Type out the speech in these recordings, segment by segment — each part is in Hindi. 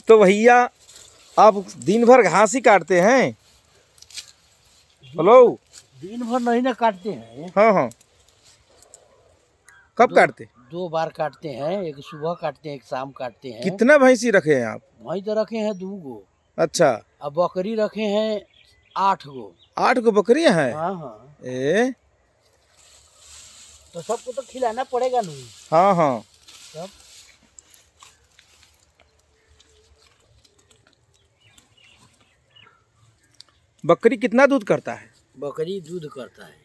तो भैया आप दिन भर घास ही काटते हैं? हेलो। दिन भर नहीं ना काटते हैं। हाँ हाँ। कब काटते? 2 बार काटते हैं, एक सुबह काटते हैं, एक शाम काटते हैं। कितना भैंसी रखे हैं आप? भैंस तो रखे हैं 2 गो। अच्छा। अब बकरी रखे हैं 8 गो। 8 गो बकरियां हैं? हाँ हाँ। ए तो सबको तो खिलाना पड़ेगा नहीं। हाँ हाँ। सब बकरी कितना दूध करता है? बकरी दूध करता है।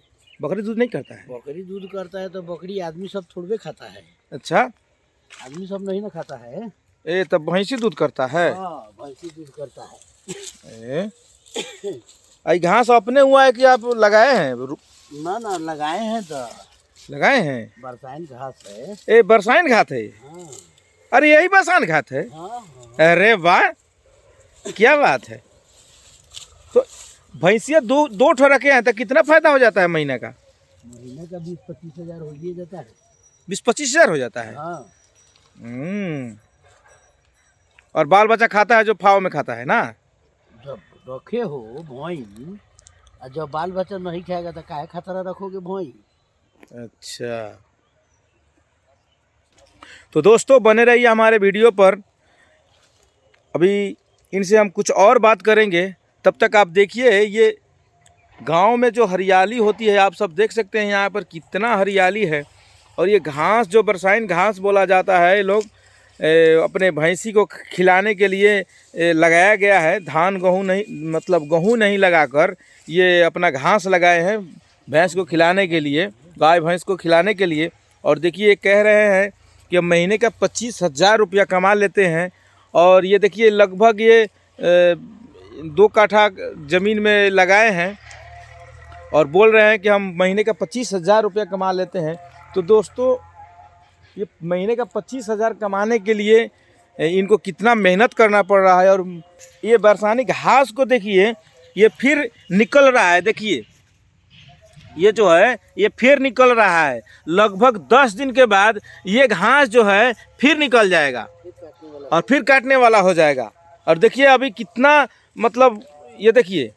बकरी दूध नहीं करता है? बकरी दूध करता है तो बकरी आदमी सब थोड़े खाता है। अच्छा। आदमी सब नहीं ना खाता है। ए तब भैंसी दूध करता है? हाँ, भैंसी दूध करता है। ए आई घास अपने हुआ है कि आप लगाए हैं? ना ना लगाए हैं तो लगाए हैं। बरसाइन घास है। ए बरसाइन घात है? हाँ अरे यही बरसाइन घात है? हाँ हाँ। अरे वाह, क्या बात है। तो भैंसिया दो ठो रखे हैं तो कितना फायदा हो जाता है महीने का? महीने का 20-25 हजार हो ही जाता है। 20-25 हजार हो जाता है? हाँ। और बाल बच्चा खाता है जो फाव में खाता है ना? जब रखे हो भैंस और जब बाल बच्चा नहीं खाएगा तो काहे खतरा रखोगे भैंस? अच्छा, तो दोस्तों बने रहिए हमारे वीडियो पर। अभी इनसे हम कुछ और बात करेंगे, तब तक आप देखिए ये गांव में जो हरियाली होती है आप सब देख सकते हैं यहाँ पर कितना हरियाली है। और ये घास जो बरसाइन घास बोला जाता है, ये लोग अपने भैंसी को खिलाने के लिए लगाया गया है। धान गेहूँ नहीं, मतलब गेहूँ नहीं लगाकर ये अपना घास लगाए हैं भैंस को खिलाने के लिए, गाय भैंस को खिलाने के लिए। और देखिए कह रहे हैं कि महीने का 25,000 रुपया कमा लेते हैं। और ये देखिए लगभग ये 2 काठा ज़मीन में लगाए हैं और बोल रहे हैं कि हम महीने का 25,000 रुपया कमा लेते हैं। तो दोस्तों ये महीने का 25,000 कमाने के लिए इनको कितना मेहनत करना पड़ रहा है। और ये बरसानी घास को देखिए, ये फिर निकल रहा है। देखिए ये जो है ये फिर निकल रहा है। लगभग 10 दिन के बाद ये घास जो है फिर निकल जाएगा और फिर काटने वाला हो जाएगा। और देखिए अभी कितना, मतलब ये देखिए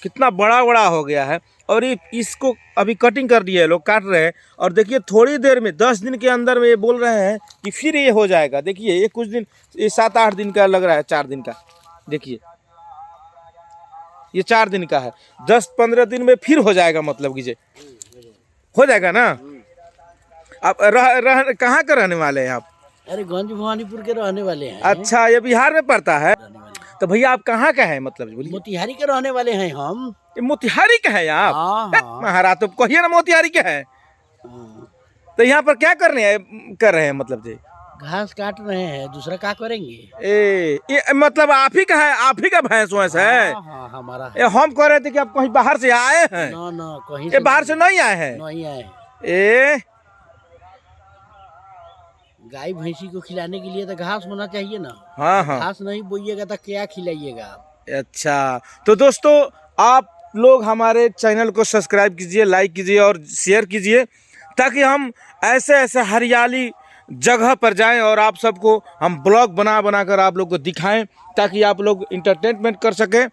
कितना बड़ा बड़ा हो गया है। और ये इसको अभी कटिंग कर दिए लोग, काट रहे हैं। और देखिए थोड़ी देर में 10 दिन के अंदर में ये बोल रहे हैं कि फिर ये हो जाएगा। देखिए ये कुछ दिन, ये 7-8 दिन का लग रहा है, 4 दिन का। देखिए ये 4 दिन का है, 10-15 दिन में फिर हो जाएगा, मतलब कि हो जाएगा ना। आप कहाँ के रहने वाले हैं आप? अरे गंज भवानीपुर के रहने वाले हैं। अच्छा, ये बिहार में पड़ता है? तो भैया आप कहाँ का है, मतलब बोलिए। मोतिहारी के रहने वाले हैं हम। मोतिहारी का है आप? हाँ हाँ। महाराज तो कहिए ना मोतिहारी के है। तो यहाँ पर क्या कर रहे हैं, मतलब जी? घास काट रहे हैं, दूसरा क्या करेंगे। ये मतलब आप ही का है, आप ही का भैंस वैस है? हाँ, हमारा है। हम कह रहे थे कि आप कहीं बाहर से आए हैं। ना ना, कहीं ये बाहर से नहीं आए हैं? नहीं आए। ए गाय भैंसी को खिलाने के लिए तो घास होना चाहिए ना। हाँ हाँ। घास नहीं बोइएगा तो क्या खिलाइएगा। अच्छा, तो दोस्तों आप लोग हमारे चैनल को सब्सक्राइब कीजिए, लाइक कीजिए और शेयर कीजिए, ताकि हम ऐसे ऐसे हरियाली जगह पर जाएं और आप सबको हम ब्लॉग बना कर आप लोग को दिखाएं, ताकि आप लोग इंटरटेनमेंट कर सकें।